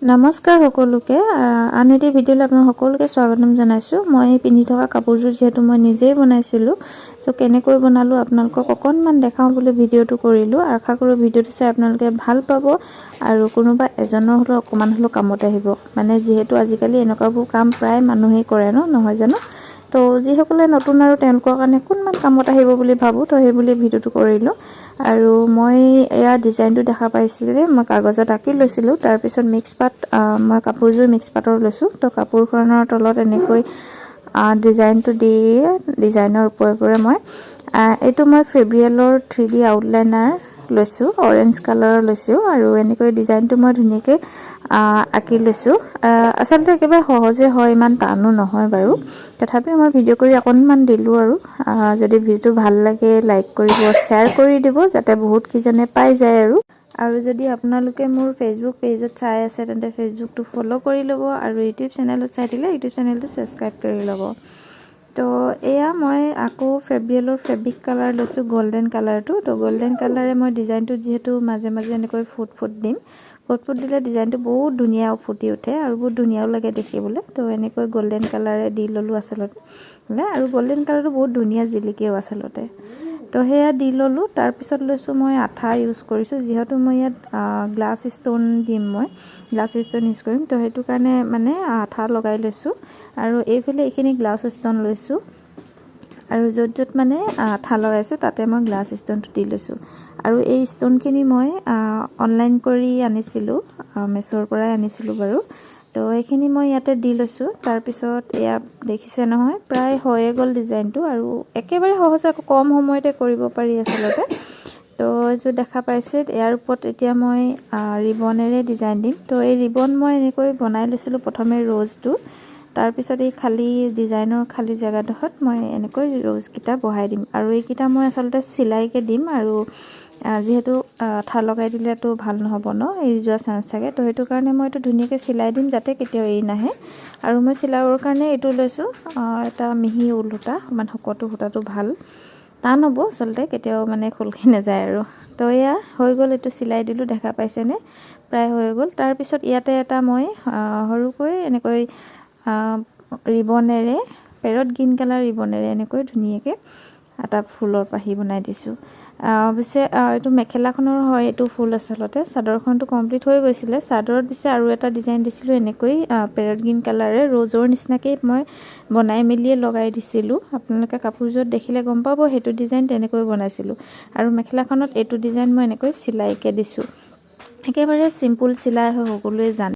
নমস্কাৰ সকলোকে আন এটি ভিডিঅ'লৈ আপোনালোক সকলোকে স্বাগতম জনাইছোঁ। মই পিন্ধি থকা কাপোৰযোৰ যেহেতু মই নিজেই বনাইছিলোঁ, তো কেনেকৈ বনালোঁ আপোনালোকক অকণমান দেখাওঁ বুলি ভিডিঅ'টো কৰিলোঁ। আশা কৰোঁ ভিডিঅ'টো চাই আপোনালোকে ভাল পাব আৰু কোনোবা এজনৰ হ'লেও অকণমান হ'লেও কামত আহিব। মানে যিহেতু আজিকালি এনেকুৱাবোৰ কাম প্ৰায় মানুহেই কৰে নহয় জানো। তো যিসকলে নতুন আৰু তেওঁলোকৰ কাৰণে অকণমান কামত আহিব বুলি ভাবোঁ, তো সেই বুলি ভিডিঅ'টো কৰিলোঁ। আৰু মই এয়া ডিজাইনটো দেখা পাইছিলে মই কাগজত আঁকি লৈছিলোঁ। তাৰপিছত মিক্স পাত মই কাপোৰযোৰ মিক্স পাতৰ লৈছোঁ। তো কাপোৰখনৰ তলত এনেকৈ ডিজাইনটো দি ডিজাইনৰ ওপৰে মই এইটো মই ফেব্ৰিয়েলৰ 3D আউটলাইনাৰ লৈছোঁ, অৰেঞ্জ কালাৰৰ লৈছোঁ আৰু এনেকৈ ডিজাইনটো মই ধুনীয়াকৈ আঁকি লৈছোঁ। আচলতে একেবাৰে সহজে হয়, ইমান টানো নহয় বাৰু। তথাপিও মই ভিডিঅ' কৰি অকণমান দিলোঁ আৰু যদি ভিডিঅ'টো ভাল লাগে লাইক কৰিব, শ্বেয়াৰ কৰি দিব যাতে বহুতকেইজনে পাই যায়। আৰু যদি আপোনালোকে মোৰ ফেচবুক পেজত চাই আছে তেন্তে ফেচবুকটো ফ'ল' কৰি ল'ব আৰু ইউটিউব চেনেলত চাই দিলে ইউটিউব চেনেলটো ছাবস্ক্ৰাইব কৰি ল'ব। তো এয়া মই আকৌ ফেব্ৰিয়েলৰ ফেব্ৰিক কালাৰ লৈছোঁ, গল্ডেন কালাৰটো। তো গল্ডেন কালাৰে মই ডিজাইনটো যিহেতু মাজে মাজে এনেকৈ ফুট দিম, ফুট দিলে ডিজাইনটো বহুত ধুনীয়া ফুটি উঠে আৰু বহুত ধুনীয়াও লাগে দেখিবলৈ। তো এনেকৈ গল্ডেন কালাৰে দি ল'লোঁ আচলতে, আৰু গল্ডেন কালাৰটো বহুত ধুনীয়া জিলিকেও আচলতে। তো সেয়া দি ল'লোঁ। তাৰপিছত লৈছোঁ মই আঠা ইউজ কৰিছোঁ, যিহেতু মই ইয়াত গ্লাছ ষ্ট'ন দিম, মই গ্লাছ ষ্ট'ন ইউজ কৰিম। তো সেইটো কাৰণে মানে আঠা লগাই লৈছোঁ আৰু এইফালে এইখিনি গ্লাছ ষ্ট'ন লৈছোঁ আৰু য'ত মানে আঠা লগাইছোঁ তাতে মই গ্লাছ ষ্ট'নটো দি লৈছোঁ। আৰু এই ষ্ট'নখিনি মই অনলাইন কৰি আনিছিলোঁ, মেছ'ৰ পৰাই আনিছিলোঁ বাৰু। তো এইখিনি মই ইয়াতে দি লৈছোঁ। তাৰপিছত এয়া দেখিছে নহয়, প্ৰায় হৈয়ে গ'ল ডিজাইনটো আৰু একেবাৰে সহজে কম সময়তে কৰিব পাৰি আচলতে। তো এইযোৰ দেখা পাইছে, ইয়াৰ ওপৰত এতিয়া মই ৰিবনেৰে ডিজাইন দিম। তো এই ৰিবন মই এনেকৈ বনাই লৈছিলোঁ প্ৰথমে ৰ'জটো, তাৰপিছত এই খালী ডিজাইনৰ খালী জেগাডোখৰত মই এনেকৈ ৰ'জকেইটা বহাই দিম আৰু এইকেইটা মই আচলতে চিলাইকৈ দিম। আৰু যিহেতু আঠা লগাই দিলেতো ভাল নহ'ব এৰি যোৱা চান্স থাকে। তো সেইটো কাৰণে মই এইটো ধুনীয়াকৈ চিলাই দিম যাতে কেতিয়াও এৰি নাহে। আৰু মই চিলাবৰ কাৰণে এইটো লৈছোঁ এটা মিহি ঊল সূতা, মানে শকতো সূতাটো ভাল, টান হ'ব আচলতে, কেতিয়াও মানে খোলকি নাযায় আৰু। তো এয়া হৈ গ'ল, এইটো চিলাই দিলোঁ, দেখা পাইছেনে, প্ৰায় হৈ গ'ল। তাৰপিছত ইয়াতে এটা মই সৰুকৈ এনেকৈ ৰিবনেৰে, পেৰট গ্ৰীণ কালাৰ ৰিবনেৰে এনেকৈ ধুনীয়াকৈ এটা ফুলৰ পাহি বনাই দিছোঁ। পিছে এইটো মেখেলাখনৰ হয়, এইটো ফুল আচলতে। চাদৰখনটো কমপ্লিট হৈ গৈছিলে। চাদৰত পিছে আৰু এটা ডিজাইন দিছিলোঁ এনেকৈ পেৰট গ্ৰীণ কালাৰে ৰ'জৰ নিচিনাকৈ মই বনাই মেলিয়ে লগাই দিছিলোঁ। আপোনালোকে কাপোৰযোৰত দেখিলে গম পাব সেইটো ডিজাইন তেনেকৈ বনাইছিলোঁ। আৰু মেখেলাখনত এইটো ডিজাইন মই এনেকৈ চিলাইকৈ দিছোঁ। একেবাৰে চিম্পুল চিলাই হয়, সকলোৱে জানে।